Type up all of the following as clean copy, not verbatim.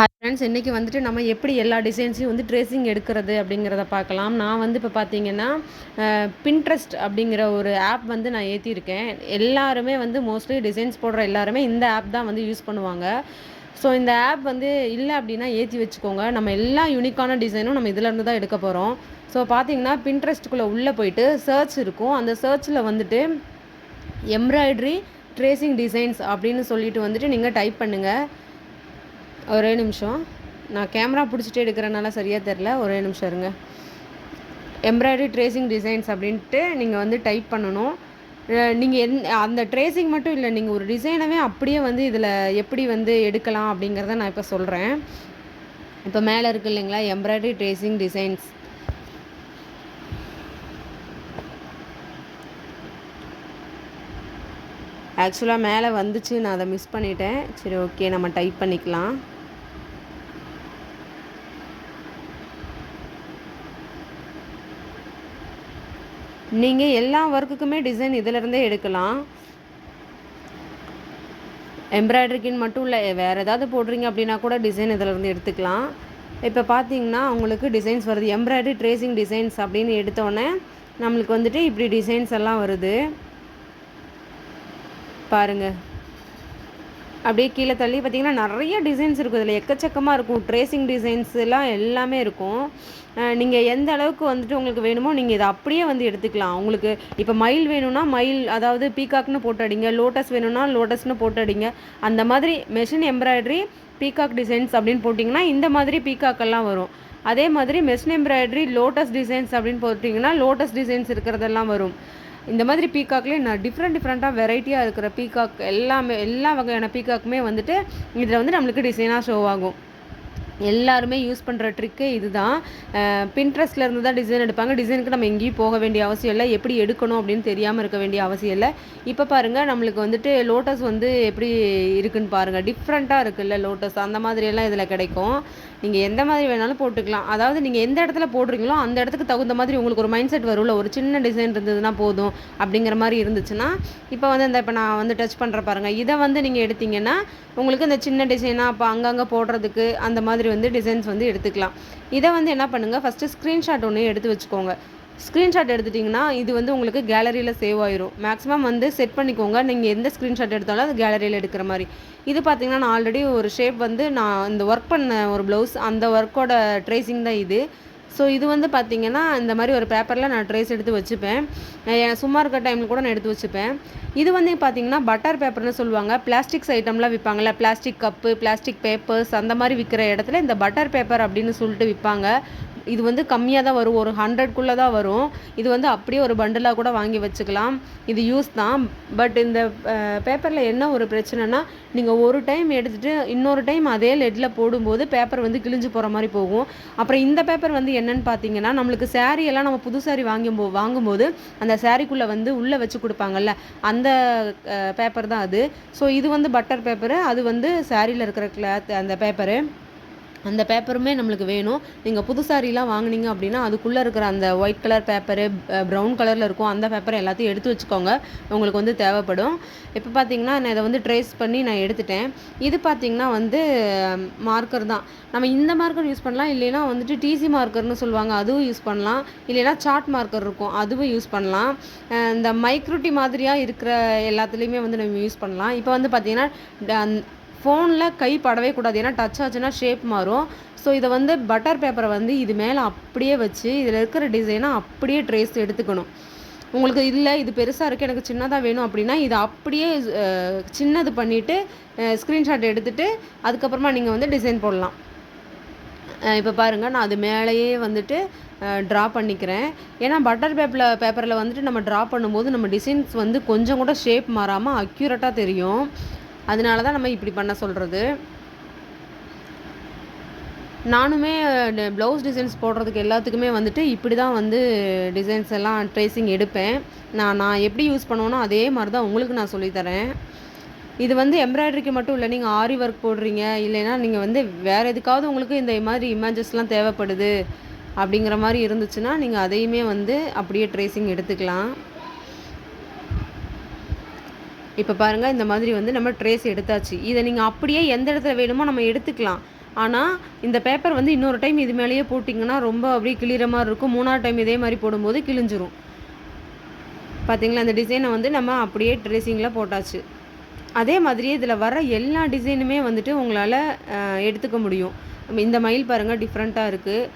Hi friends, இன்றைக்கி வந்துட்டு நம்ம எப்படி எல்லா டிசைன்ஸையும் வந்து ட்ரேசிங் எடுக்கிறது அப்படிங்கிறத பார்க்கலாம். நான் வந்து இப்போ பார்த்தீங்கன்னா பின்ட்ரெஸ்ட் அப்படிங்கிற ஒரு ஆப் வந்து நான் ஏற்றிருக்கேன். எல்லாருமே வந்து மோஸ்ட்லி டிசைன்ஸ் போடுற எல்லாருமே இந்த ஆப் தான் வந்து யூஸ் பண்ணுவாங்க. ஸோ இந்த ஆப் வந்து இல்லை அப்படின்னா ஏற்றி வச்சுக்கோங்க. நம்ம எல்லா யூனிக்கான டிசைனும் நம்ம இதிலேருந்து தான் எடுக்க போகிறோம். ஸோ பார்த்தீங்கன்னா பின்ட்ரெஸ்ட்டுக்குள்ளே உள்ளே போயிட்டு சர்ச் இருக்கும். அந்த சர்ச்சில் வந்துட்டு எம்ப்ராய்டரி ட்ரேசிங் டிசைன்ஸ் அப்படின்னு சொல்லிட்டு வந்துட்டு நீங்கள் டைப் பண்ணுங்கள். ஒரே நிமிஷம், நான் கேமரா பிடிச்சிட்டு எடுக்கிறனால சரியாக தெரில. ஒரே நிமிஷம் இருங்க. எம்ப்ராய்டரி ட்ரேசிங் டிசைன்ஸ் அப்படின்ட்டு நீங்கள் வந்து டைப் பண்ணணும். நீங்கள் அந்த ட்ரேசிங் மட்டும் இல்லை, நீங்கள் ஒரு டிசைனவே அப்படியே வந்து இதில் எப்படி வந்து எடுக்கலாம் அப்படிங்கிறத நான் இப்போ சொல்கிறேன். இப்போ மேலே இருக்குது இல்லைங்களா, எம்ப்ராய்டரி ட்ரேசிங் டிசைன்ஸ். ஆக்சுவலாக மேலே வந்துச்சு, நான் அதை மிஸ் பண்ணிட்டேன். சரி, ஓகே, நம்ம டைப் பண்ணிக்கலாம். நீங்கள் எல்லா ஒர்க்குக்குமே டிசைன் இதிலேருந்தே எடுக்கலாம். எம்ப்ராய்டரிக்குன்னு மட்டும் இல்லை, வேறு ஏதாவது போடுறீங்க அப்படின்னா கூட டிசைன் இதிலேருந்து எடுத்துக்கலாம். இப்போ பார்த்தீங்கன்னா உங்களுக்கு டிசைன்ஸ் வருது. எம்ப்ராய்டரி ட்ரேசிங் டிசைன்ஸ் அப்படின்னு எடுத்தோடனே நம்மளுக்கு வந்துட்டு இப்படி டிசைன்ஸ் எல்லாம் வருது பாருங்கள். அப்படியே கீழே தள்ளி பார்த்தீங்கன்னா நிறைய டிசைன்ஸ் இருக்கும். இதில் எக்கச்சக்கமாக இருக்கும். ட்ரேசிங் டிசைன்ஸ் எல்லாம் எல்லாமே இருக்கும். நீங்கள் எந்த அளவுக்கு வந்துட்டு உங்களுக்கு வேணுமோ நீங்கள் இதை அப்படியே வந்து எடுத்துக்கலாம். உங்களுக்கு இப்போ மயில் வேணும்னா மயில், அதாவது பீகாக்னு போட்டு அடிங்க. லோட்டஸ் வேணும்னா லோட்டஸ்னு போட்டு அடிங்க. அந்த மாதிரி மெஷின் எம்ப்ராய்டரி பீகாக் டிசைன்ஸ் அப்படின்னு போட்டிங்கன்னா இந்த மாதிரி பீகாக்கெல்லாம் வரும். அதே மாதிரி மெஷின் எம்ப்ராய்டரி லோட்டஸ் டிசைன்ஸ் அப்படின்னு போட்டிங்கன்னா லோட்டஸ் டிசைன்ஸ் இருக்கிறதெல்லாம் வரும். இந்த மாதிரி பீகாக்லேயே நான் டிஃப்ரெண்ட்டாக வெரைட்டியாக இருக்கிற பீகாக் எல்லா வகையான பீகாக்குமே வந்துட்டு இதில் வந்து நம்மளுக்கு டிசைனாக ஷோ ஆகும். எல்லாருமே யூஸ் பண்ணுற ட்ரிக்கு இதுதான். பின்ட்ரெஸ்ட்டில் இருந்து தான் டிசைன் எடுப்பாங்க. டிசைனுக்கு நம்ம எங்கேயும் போக வேண்டிய அவசியம் இல்லை. எப்படி எடுக்கணும் அப்படின்னு தெரியாமல் இருக்க வேண்டிய அவசியம் இல்லை. இப்போ பாருங்கள், நம்மளுக்கு வந்துட்டு லோட்டஸ் வந்து எப்படி இருக்குன்னு பாருங்கள். டிஃப்ரெண்ட்டாக இருக்குல்ல லோட்டஸ், அந்த மாதிரியெல்லாம் இதில் கிடைக்கும். நீங்கள் எந்த மாதிரி வேணாலும் போட்டுக்கலாம். அதாவது நீங்கள் எந்த இடத்துல போடுறீங்களோ அந்த இடத்துக்கு தகுந்த மாதிரி உங்களுக்கு ஒரு மைண்ட் செட் வரும்ல. ஒரு சின்ன டிசைன் இருந்ததுன்னா போதும் அப்படிங்கிற மாதிரி இருந்துச்சுன்னா, இப்போ வந்து இப்போ நான் வந்து டச் பண்ணுற பாருங்கள். இதை வந்து நீங்கள் எடுத்திங்கன்னா உங்களுக்கு இந்த சின்ன டிசைனாக அப்போ அங்கங்கே போடுறதுக்கு அந்த மாதிரி வந்து டிசைன்ஸ் வந்து எடுத்துக்கலாம். இதை வந்து என்ன பண்ணுங்கள், ஃபஸ்ட்டு ஸ்க்ரீன்ஷாட் ஒன்று எடுத்து வச்சுக்கோங்க. ஸ்க்ரீன்ஷாட் எடுத்துட்டிங்கன்னா இது வந்து உங்களுக்கு கேலரியில் சேவ் ஆயிரும். மேக்ஸிமம் வந்து செட் பண்ணிக்கோங்க. நீங்கள் எந்த ஸ்க்ரீன்ஷாட் எடுத்தாலும் அது கேலரியில் எடுக்கிற மாதிரி. இது பார்த்திங்கன்னா நான் ஆல்ரெடி ஒரு ஷேப் வந்து நான் இந்த ஒர்க் பண்ண ஒரு ப்ளவுஸ், அந்த ஒர்க்கோட ட்ரேசிங் தான் இது. ஸோ இது வந்து பார்த்திங்கன்னா இந்த மாதிரி ஒரு பேப்பரில் நான் ட்ரேஸ் எடுத்து வச்சுப்பேன். சும்மா இருக்க டைமில் கூட நான் எடுத்து வச்சுப்பேன். இது வந்து பார்த்திங்கன்னா பட்டர் பேப்பர்னு சொல்லுவாங்க. பிளாஸ்டிக்ஸ் ஐட்டம்லாம் விற்பாங்கள்ல, பிளாஸ்டிக் கப்பு, பிளாஸ்டிக் பேப்பர்ஸ் அந்த மாதிரி விற்கிற இடத்துல இந்த பட்டர் பேப்பர் அப்படின்னு சொல்லிட்டு விற்பாங்க. இது வந்து கம்மியாக தான் வரும், ஒரு 100க்குள்ளே தான் வரும். இது வந்து அப்படியே ஒரு பண்டலாக கூட வாங்கி வச்சுக்கலாம். இது யூஸ் தான். பட் இந்த பேப்பரில் என்ன ஒரு பிரச்சனைனா, நீங்கள் ஒரு டைம் எடுத்துகிட்டு இன்னொரு டைம் அதே லெட்டில் போடும்போது பேப்பர் வந்து கிழிஞ்சு போகிற மாதிரி போகும். அப்புறம் இந்த பேப்பர் வந்து என்னென்னு பார்த்தீங்கன்னா, நம்மளுக்கு சாரீ எல்லாம் நம்ம புது சாரீ வாங்கும்போது அந்த சாரீக்குள்ளே வந்து உள்ளே வச்சு கொடுப்பாங்கல்ல, அந்த பேப்பர் தான் அது. ஸோ இது வந்து பட்டர் பேப்பரு, அது வந்து சாரியில் இருக்கிற கிளாத் அந்த பேப்பரு. அந்த பேப்பருமே நம்மளுக்கு வேணும். நீங்கள் புது சாரீலாம் வாங்கினீங்க அப்படின்னா அதுக்குள்ளே இருக்கிற அந்த ஒயிட் கலர் பேப்பரு, ப்ரௌன் கலரில் இருக்கும் அந்த பேப்பரை எல்லாத்தையும் எடுத்து வச்சுக்கோங்க, உங்களுக்கு வந்து தேவைப்படும். இப்போ பார்த்தீங்கன்னா நான் இதை வந்து ட்ரேஸ் பண்ணி நான் எடுத்துட்டேன். இது பார்த்திங்கன்னா வந்து மார்க்கர் தான். நம்ம இந்த மார்க்கர் யூஸ் பண்ணலாம், இல்லைன்னா வந்துட்டு டிசி மார்க்கர்னு சொல்லுவாங்க, அதுவும் யூஸ் பண்ணலாம். இல்லைன்னா சார்ட் மார்க்கர் இருக்கும், அதுவும் யூஸ் பண்ணலாம். இந்த மைக்ரோட்டி மாதிரியாக இருக்கிற எல்லாத்துலேயுமே வந்து நம்ம யூஸ் பண்ணலாம். இப்போ வந்து பார்த்திங்கன்னா ஃபோனில் கை படவே கூடாது, ஏன்னா டச் ஆச்சுன்னா ஷேப் மாறும். ஸோ இதை வந்து பட்டர் பேப்பரை வந்து இது மேலே அப்படியே வச்சு இதில் இருக்கிற டிசைனை அப்படியே ட்ரேஸ் எடுத்துக்கணும். உங்களுக்கு இல்லை இது பெருசாக இருக்குது எனக்கு சின்னதாக வேணும் அப்படின்னா இதை அப்படியே சின்னது பண்ணிவிட்டு ஸ்க்ரீன்ஷாட் எடுத்துகிட்டு அதுக்கப்புறமா நீங்கள் வந்து டிசைன் போடலாம். இப்போ பாருங்கள், நான் அது மேலேயே வந்துட்டு ட்ரா பண்ணிக்கிறேன். ஏன்னா பட்டர் பேப்பரில் வந்துட்டு நம்ம ட்ரா பண்ணும்போது நம்ம டிசைன்ஸ் வந்து கொஞ்சம் கூட ஷேப் மாறாமல் அக்யூரேட்டாக தெரியும். அதனால தான் நம்ம இப்படி பண்ண சொல்கிறது. நானுமே ப்ளவுஸ் டிசைன்ஸ் போடுறதுக்கு எல்லாத்துக்குமே வந்துட்டு இப்படி தான் வந்து டிசைன்ஸ் எல்லாம் ட்ரேசிங் எடுப்பேன். நான் எப்படி யூஸ் பண்ணுவேனோ அதே மாதிரி தான் உங்களுக்கு நான் சொல்லித்தரேன். இது வந்து எம்ப்ராய்டரிக்கு மட்டும் இல்லை, நீங்கள் ஆரி ஒர்க் போடுறீங்க, இல்லைன்னா நீங்கள் வந்து வேறு எதுக்காவது உங்களுக்கு இந்த மாதிரி இமேஜஸ்லாம் தேவைப்படுது அப்படிங்கிற மாதிரி இருந்துச்சுன்னா நீங்கள் அதையுமே வந்து அப்படியே ட்ரேசிங் எடுத்துக்கலாம். இப்போ பாருங்கள், இந்த மாதிரி வந்து நம்ம ட்ரேஸ் எடுத்தாச்சு. இதை நீங்கள் அப்படியே எந்த இடத்துல வேணுமோ நம்ம எடுத்துக்கலாம். ஆனால் இந்த பேப்பர் வந்து இன்னொரு டைம் இது மேலேயே போட்டிங்கன்னா ரொம்ப அப்படியே கிளிகிற மாதிரி இருக்கும். 3ஆவது டைம் இதே மாதிரி போடும்போது கிழிஞ்சிரும். பார்த்திங்களா, இந்த டிசைனை வந்து நம்ம அப்படியே ட்ரேசிங்கில் போட்டாச்சு. அதே மாதிரியே இதில் வர எல்லா டிசைனுமே வந்துட்டு உங்களால் எடுத்துக்க முடியும். இந்த மயில் பாருங்கள் டிஃப்ரெண்ட்டாக இருக்குது.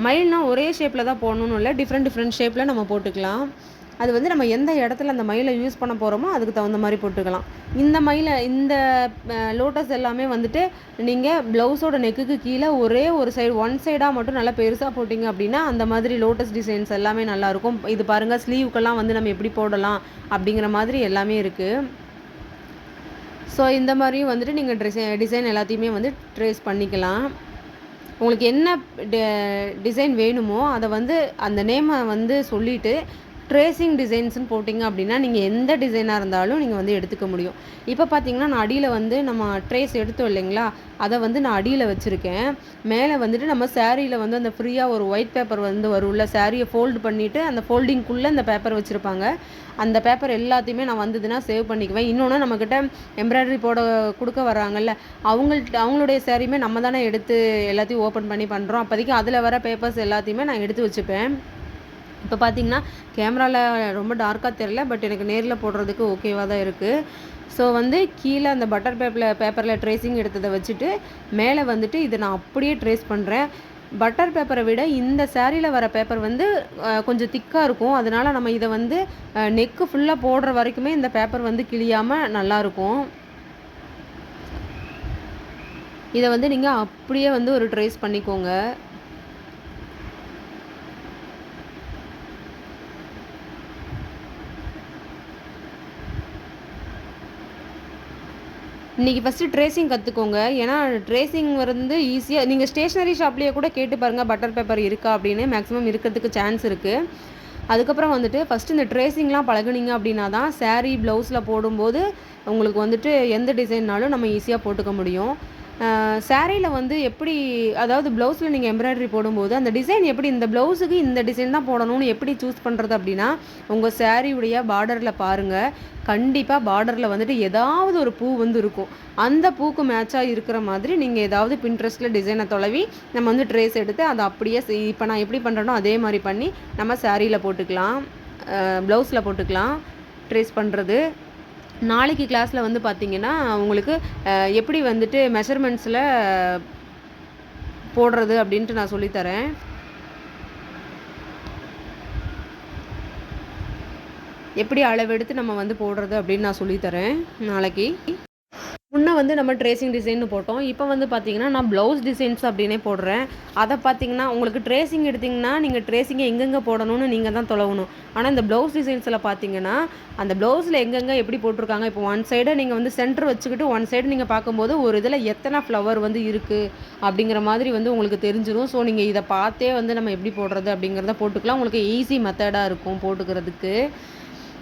மயில்னால் ஒரே ஷேப்பில் தான் போடணும்னு இல்லை, டிஃப்ரெண்ட் ஷேப்பில் நம்ம போட்டுக்கலாம். அது வந்து நம்ம எந்த இடத்துல அந்த மயிலை யூஸ் பண்ண போகிறோமோ அதுக்கு தகுந்த மாதிரி போட்டுக்கலாம். இந்த லோட்டஸ் எல்லாமே வந்துட்டு நீங்கள் ப்ளவுஸோட நெக்குக்கு கீழே ஒரே ஒரு சைடு ஒன் சைடாக மட்டும் நல்லா பெருசாக போட்டிங்க அப்படின்னா அந்த மாதிரி லோட்டஸ் டிசைன்ஸ் எல்லாமே நல்லாயிருக்கும். இது பாருங்கள், ஸ்லீவுக்கெல்லாம் வந்து நம்ம எப்படி போடலாம் அப்படிங்கிற மாதிரி எல்லாமே இருக்குது. ஸோ இந்த மாதிரியும் வந்துட்டு நீங்கள் டிசைன் எல்லாத்தையுமே வந்து ட்ரேஸ் பண்ணிக்கலாம். உங்களுக்கு என்ன டிசைன் வேணுமோ அதை வந்து அந்த நேமை வந்து சொல்லிவிட்டு ட்ரேசிங் டிசைன்ஸ்னு போட்டிங்க அப்படின்னா நீங்கள் எந்த டிசைனாக இருந்தாலும் நீங்கள் வந்து எடுத்துக்க முடியும். இப்போ பார்த்தீங்கன்னா நான் அடியில் வந்து நம்ம ட்ரேஸ் எடுத்தோம் இல்லைங்களா, அதை வந்து நான் அடியில் வச்சுருக்கேன். மேலே வந்துட்டு நம்ம சேரீயில் வந்து அந்த ஃப்ரீயாக ஒரு ஒயிட் பேப்பர் வந்து வரும்ல, சேரீயை ஃபோல்டு பண்ணிவிட்டு அந்த ஃபோல்டிங்குள்ளே அந்த பேப்பர் வச்சுருப்பாங்க. அந்த பேப்பர் எல்லாத்தையுமே நான் வந்ததுன்னா சேவ் பண்ணிக்குவேன். இன்னொன்று நம்மக்கிட்ட எம்ப்ராய்டரி போட கொடுக்க வராங்கல்ல, அவங்களுடைய சேரீயுமே நம்ம தானே எடுத்து எல்லாத்தையும் ஓப்பன் பண்ணி பண்ணுறோம். அப்போதைக்கு அதில் வர பேப்பர்ஸ் எல்லாத்தையுமே நான் எடுத்து வச்சுப்பேன். இப்போ பார்த்தீங்கன்னா கேமராவில் ரொம்ப டார்க்காக தெரியல, பட் எனக்கு நேரில் போடுறதுக்கு ஓகேவாக தான் இருக்குது. ஸோ வந்து கீழே அந்த பட்டர் பேப்பரில் ட்ரேசிங் எடுத்ததை வச்சுட்டு மேலே வந்துட்டு இதை நான் அப்படியே ட்ரேஸ் பண்ணுறேன். பட்டர் பேப்பரை விட இந்த சேரீயில் வர பேப்பர் வந்து கொஞ்சம் திக்காக இருக்கும். அதனால் நம்ம இதை வந்து நெக்கு ஃபுல்லாக போடுற வரைக்குமே இந்த பேப்பர் வந்து கிழியாமல் நல்லாயிருக்கும். இதை வந்து நீங்கள் அப்படியே வந்து ஒரு ட்ரேஸ் பண்ணிக்கோங்க. இன்றைக்கி ஃபஸ்ட்டு ட்ரேசிங் கற்றுக்கோங்க. ஏன்னா ட்ரேசிங் வந்து ஈஸியாக நீங்கள் ஸ்டேஷ்னரி ஷாப்லேயே கூட கேட்டு பாருங்கள், பட்டர் பேப்பர் இருக்கா அப்படின்னு. மேக்ஸிமம் இருக்கிறதுக்கு சான்ஸ் இருக்குது. அதுக்கப்புறம் வந்துட்டு ஃபஸ்ட்டு இந்த ட்ரேசிங்லாம் பழகுனீங்க அப்படின்னா தான் சேரீ ப்ளவுஸில் போடும்போது உங்களுக்கு வந்துட்டு எந்த டிசைன்னாலும் நம்ம ஈஸியாக போட்டுக்க முடியும். சேரீயில் வந்து எப்படி, அதாவது ப்ளவுஸில் நீங்கள் எம்ப்ராய்டரி போடும்போது அந்த டிசைன் எப்படி, இந்த ப்ளவுஸுக்கு இந்த டிசைன் தான் போடணும்னு எப்படி சூஸ் பண்ணுறது அப்படின்னா, உங்கள் சேரீயுடைய பார்டரில் பாருங்கள். கண்டிப்பாக பார்டரில் வந்துட்டு ஏதாவது ஒரு பூ வந்து இருக்கும். அந்த பூக்கு மேட்சாக இருக்கிற மாதிரி நீங்கள் ஏதாவது பின்ட்ரெஸ்ட்டில் டிசைனை தொலைவி நம்ம வந்து ட்ரேஸ் எடுத்து அதை அப்படியே இப்போ நான் எப்படி பண்ணுறேனோ அதே மாதிரி பண்ணி நம்ம சேரீயில் போட்டுக்கலாம், ப்ளவுஸில் போட்டுக்கலாம் ட்ரேஸ் பண்ணுறது. நாளைக்கு கிளாஸில் வந்து பார்த்திங்கன்னா உங்களுக்கு எப்படி வந்துட்டு மெஷர்மெண்ட்ஸில் போடுறது அப்படின்ட்டு நான் சொல்லித்தரேன். எப்படி அளவெடுத்து நம்ம வந்து போடுறது அப்படின்னு நான் சொல்லித்தரேன் நாளைக்கு. முன்னே வந்து நம்ம ட்ரேசிங் டிசைன்னு போட்டோம். இப்போ வந்து பார்த்திங்கன்னா நான் ப்ளவுஸ் டிசைன்ஸ் அப்படின்னே போடுறேன். அதை பார்த்திங்கன்னா உங்களுக்கு ட்ரேசிங் எடுத்திங்கன்னா நீங்கள் ட்ரேசிங்கை எங்கெங்கே போடணும்னு நீங்கள் தான் தொலைவணும். ஆனால் இந்த ப்ளவுஸ் டிசைன்ஸில் பார்த்திங்கன்னா அந்த ப்ளவுஸில் எங்கெங்கே எப்படி போட்டிருக்காங்க, இப்போ ஒன் சைடை நீங்கள் வந்து சென்டர் வச்சுக்கிட்டு ஒன் சைடு நீங்கள் பார்க்கும்போது ஒரு இதில் எத்தனை ஃப்ளவர் வந்து இருக்குது அப்படிங்கிற மாதிரி வந்து உங்களுக்கு தெரிஞ்சிடும். ஸோ நீங்கள் இதை பார்த்தே வந்து நம்ம எப்படி போடுறது அப்படிங்கிறத போட்டுக்கலாம். உங்களுக்கு ஈஸி மெத்தடாக இருக்கும் போட்டுக்கிறதுக்கு.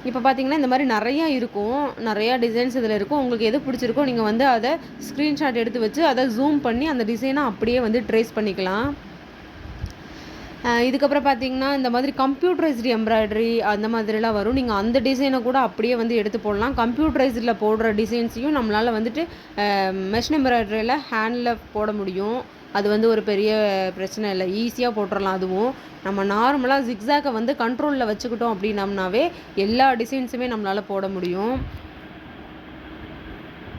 இப்போ பார்த்தீங்கன்னா இந்த மாதிரி நிறையா இருக்கும், நிறையா டிசைன்ஸ் இதில் இருக்கும். உங்களுக்கு எது பிடிச்சிருக்கோ நீங்கள் வந்து அதை ஸ்க்ரீன்ஷாட் எடுத்து வச்சு அதை ஜூம் பண்ணி அந்த டிசைனை அப்படியே வந்து ட்ரேஸ் பண்ணிக்கலாம். இதுக்கப்புறம் பார்த்தீங்கன்னா இந்த மாதிரி கம்ப்யூட்டரைஸ்டு எம்ப்ராய்டரி அந்த மாதிரிலாம் வரும். நீங்கள் அந்த டிசைனை கூட அப்படியே வந்து எடுத்து போடலாம். கம்ப்யூட்டரைஸ்டில் போடுற டிசைன்ஸையும் நம்மளால் வந்துட்டு மெஷின் எம்ப்ராய்டரியில் ஹேண்டில் போட முடியும். அது வந்து ஒரு பெரிய பிரச்சனை இல்லை, ஈஸியாக போட்டுடலாம். அதுவும் நம்ம நார்மலாக ஜிக்ஸாக்கை வந்து கண்ட்ரோலில் வச்சுக்கிட்டோம் அப்படின்னம்னாவே எல்லா டிசைன்ஸுமே நம்மளால் போட முடியும்.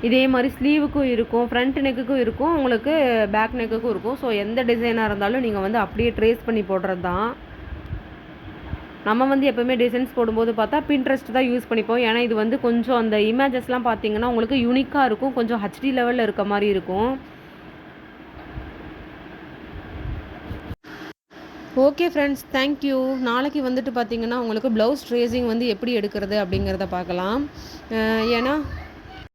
இதே மாதிரி ஸ்லீவுக்கும் இருக்கும், ஃப்ரண்ட் நெக்குக்கும் இருக்கும், உங்களுக்கு பேக் நெக்குக்கும் இருக்கும். ஸோ எந்த டிசைனாக இருந்தாலும் நீங்கள் வந்து அப்படியே ட்ரேஸ் பண்ணி போடுறது தான். நம்ம வந்து எப்போவுமே டிசைன்ஸ் போடும்போது பார்த்தா பின்ட்ரெஸ்ட் தான் யூஸ் பண்ணிப்போம். ஏன்னா இது வந்து கொஞ்சம் அந்த இமேஜஸ்லாம் பார்த்தீங்கன்னா உங்களுக்கு யூனிக்காக இருக்கும், கொஞ்சம் ஹெச்டி லெவலில் இருக்க மாதிரி இருக்கும். Okay friends, thank you. நாளைக்கு வந்துட்டு பார்த்திங்கன்னா உங்களுக்கு ப்ளவுஸ் ட்ரேசிங் வந்து எப்படி எடுக்கிறது அப்படிங்கிறத பார்க்கலாம். ஏன்னா